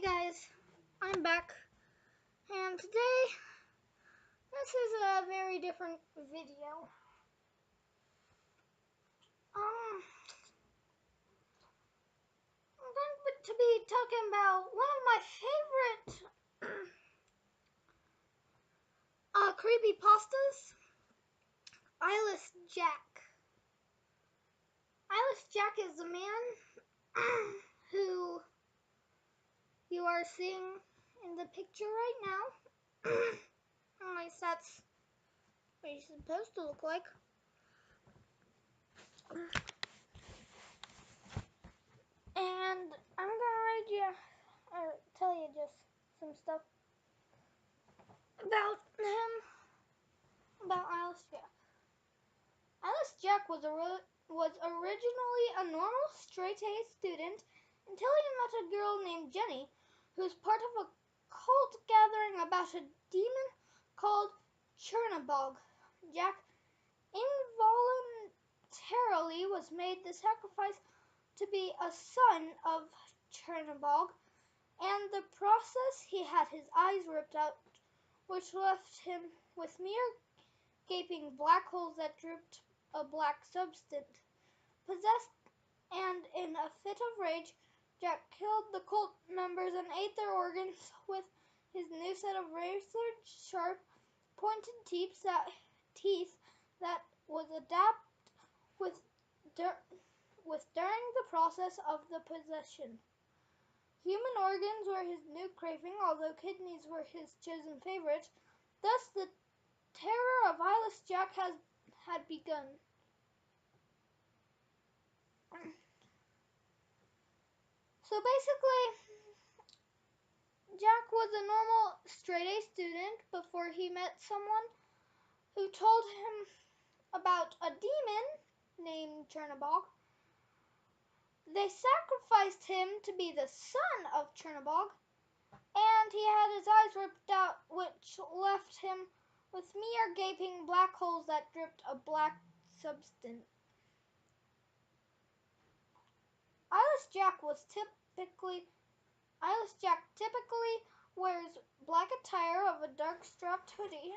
Hey guys, I'm back, and today this is a very different video. I'm going to be talking about one of my favorite creepypastas, Eyeless Jack. Eyeless Jack is the man who you are seeing in the picture right now. At least that's what he's supposed to look like. And I'm gonna tell you just some stuff about him, about Eyeless Jack. Eyeless Jack was originally a normal straight-A student until he met a girl named Jenny, who's part of a cult gathering about a demon called Chernabog. Jack involuntarily was made the sacrifice to be a son of Chernabog, and in the process he had his eyes ripped out, which left him with mere gaping black holes that dripped a black substance. Possessed and in a fit of rage, Jack killed the cult members and ate their organs with his new set of razor-sharp, pointed teeth that was adapted during the process of the possession. Human organs were his new craving, although kidneys were his chosen favorite. Thus, the terror of Eyeless Jack had begun. So basically, Jack was a normal straight-A student before he met someone who told him about a demon named Chernabog. They sacrificed him to be the son of Chernabog, and he had his eyes ripped out, which left him with mere gaping black holes that dripped a black substance. Eyeless Jack typically wears black attire of a dark strapped hoodie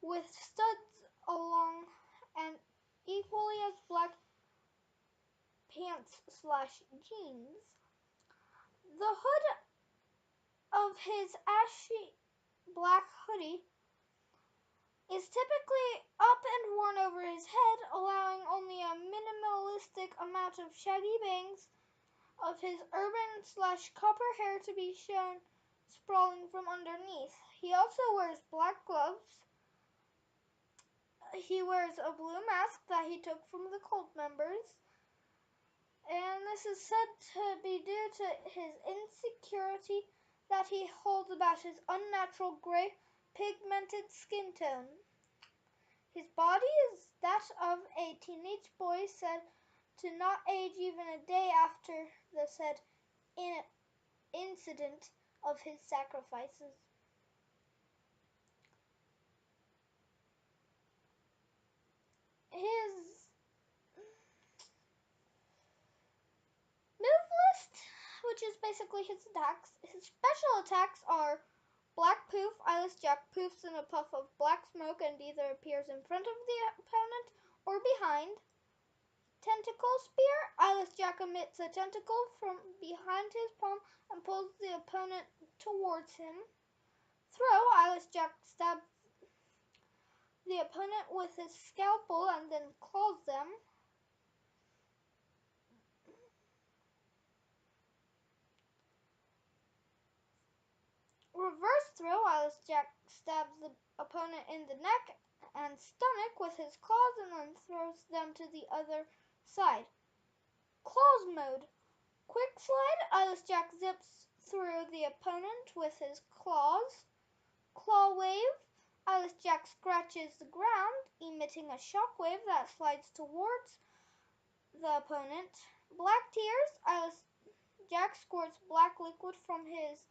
with studs along and equally as black pants/jeans. The hood of his ashy black hoodie is typically up and worn over his head, allowing only a minimalistic amount of shaggy bangs of his urban/copper hair to be shown sprawling from underneath. He also wears black gloves. He wears a blue mask that he took from the cult members, and this is said to be due to his insecurity that he holds about his unnatural gray pigmented skin tone. His body is that of a teenage boy, said to not age even a day after the said incident of his sacrifices. His move list, which is basically his attacks. His special attacks are Black Poof. Eyeless Jack poofs in a puff of black smoke and either appears in front of the opponent or behind. Tentacle Spear. Eyeless Jack emits a tentacle from behind his palm and pulls the opponent towards him. Throw. Eyeless Jack stabs the opponent with his scalpel and then claws them. Reverse Throw. Eyeless Jack stabs the opponent in the neck and stomach with his claws and then throws them to the other side. Claws Mode. Quick Slide. Eyeless Jack zips through the opponent with his claws. Claw Wave. Eyeless Jack scratches the ground, emitting a shockwave that slides towards the opponent. Black Tears. Eyeless Jack squirts black liquid from his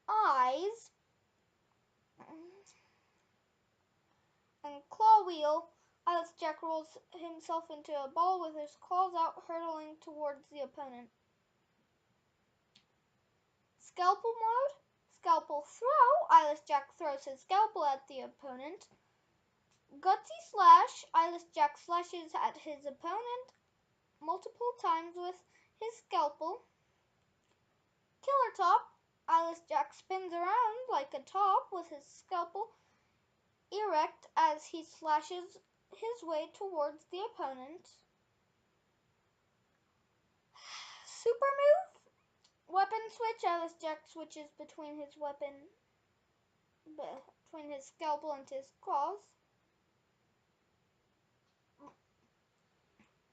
eyes. And Claw Wheel. Eyeless Jack rolls himself into a ball with his claws out, hurtling towards the opponent. Scalpel mode. Scalpel throw. Eyeless Jack throws his scalpel at the opponent. Gutsy slash. Eyeless Jack slashes at his opponent multiple times with his scalpel. Killer top. Eyeless Jack spins around like a top with his scalpel erect as he slashes his way towards the opponent. Super move. Weapon switch. Eyeless Jack switches between his scalpel and his claws.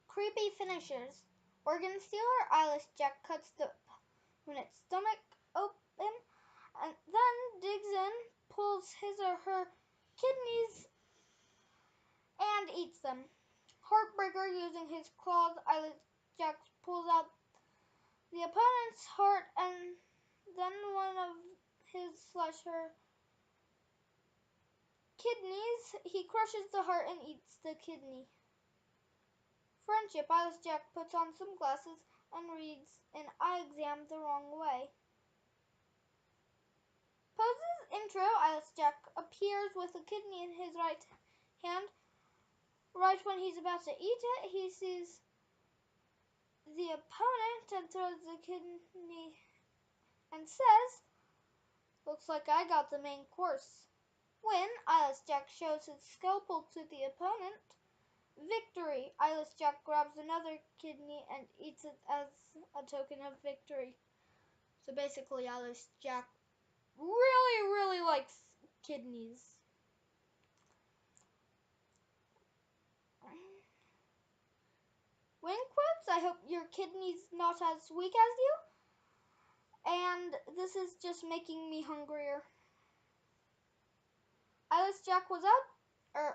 Creepy finishers. Organ Stealer. Eyeless Jack cuts the opponent's stomach open and then digs in, pulls his or her kidneys, and eats them. Heartbreaker. Using his claws, Eyeless Jack pulls out the opponent's heart and then one of his/her kidneys. He crushes the heart and eats the kidney. Friendship. Eyeless Jack puts on some glasses and reads an eye exam the wrong way. Poses. Intro. Eyeless Jack appears with a kidney in his right hand. Right when he's about to eat it, he sees the opponent and throws the kidney and says, "Looks like I got the main course." Win. Eyeless Jack shows his scalpel to the opponent. Victory. Eyeless Jack grabs another kidney and eats it as a token of victory. So basically, Eyeless Jack really likes kidneys. Win quotes. I hope your kidney's not as weak as you. And this is just making me hungrier. Eyeless Jack was out,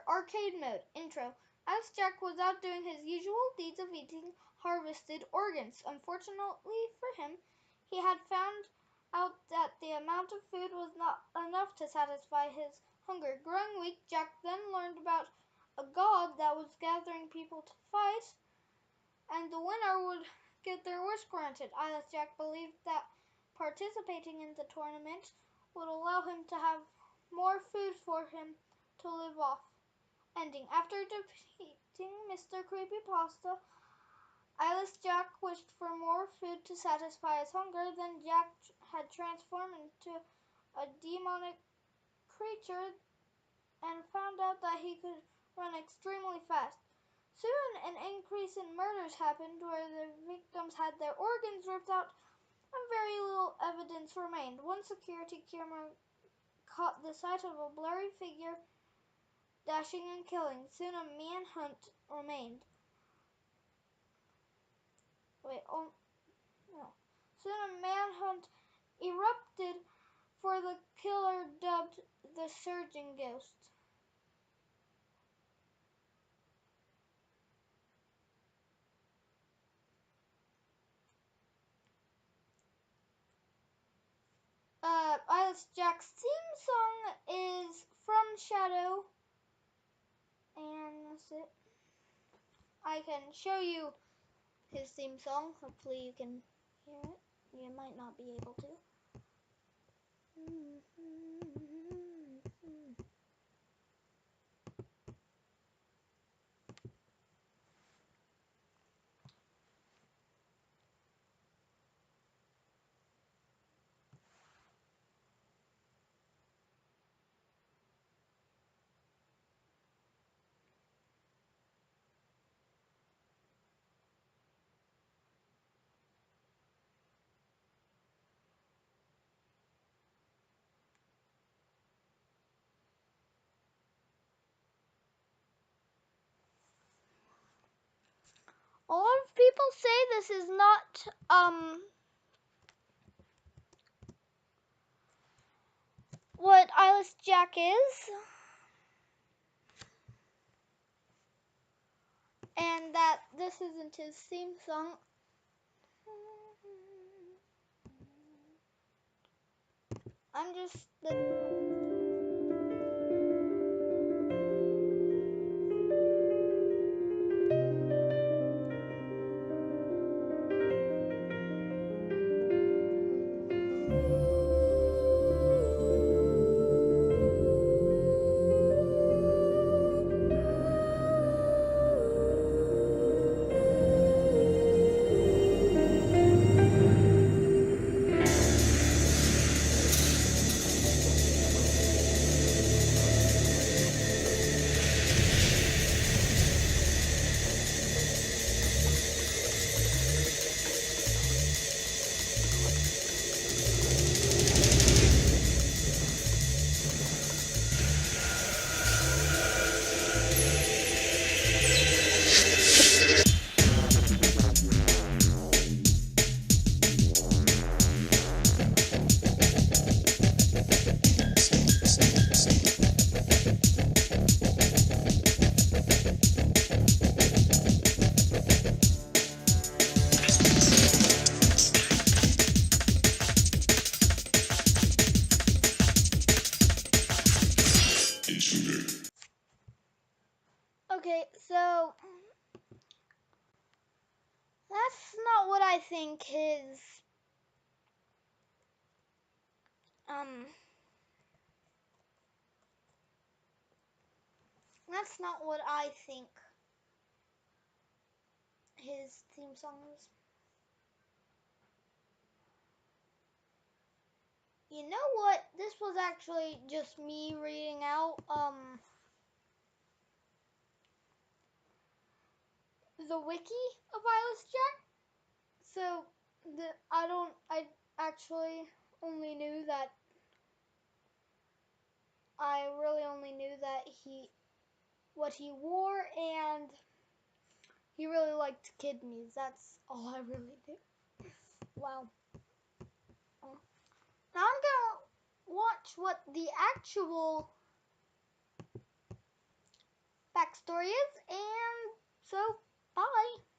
arcade mode. Intro. Eyeless Jack was out doing his usual deeds of eating harvested organs. Unfortunately for him, he had found out that the amount of food was not enough to satisfy his hunger. Growing weak, Jack then learned about a god that was gathering people to fight, and the winner would get their wish granted. Eyeless Jack believed that participating in the tournament would allow him to have more food for him to live off. Ending. After defeating Mr. Creepypasta, Eyeless Jack wished for more food to satisfy his hunger. Then Jack had transformed into a demonic creature and found out that he could run extremely fast. Soon an increase in murders happened where the victims had their organs ripped out and very little evidence remained. One security camera caught the sight of a blurry figure dashing and killing. Soon a manhunt remained. Soon a manhunt erupted for the killer dubbed the Surgeon Ghost. Eyeless Jack's theme song is From Shadow, and that's it. I can show you his theme song. Hopefully you can hear it. You might not be able to. A lot of people say this is not what Eyeless Jack is, and that this isn't his theme song. I'm just the I think his that's not what I think his theme song is. You know what? This was actually just me reading out the wiki of eyeless Jack. So I actually only knew that what he wore, and he really liked kidneys. That's all I really knew. Wow. Now I'm gonna watch what the actual backstory is, and so bye.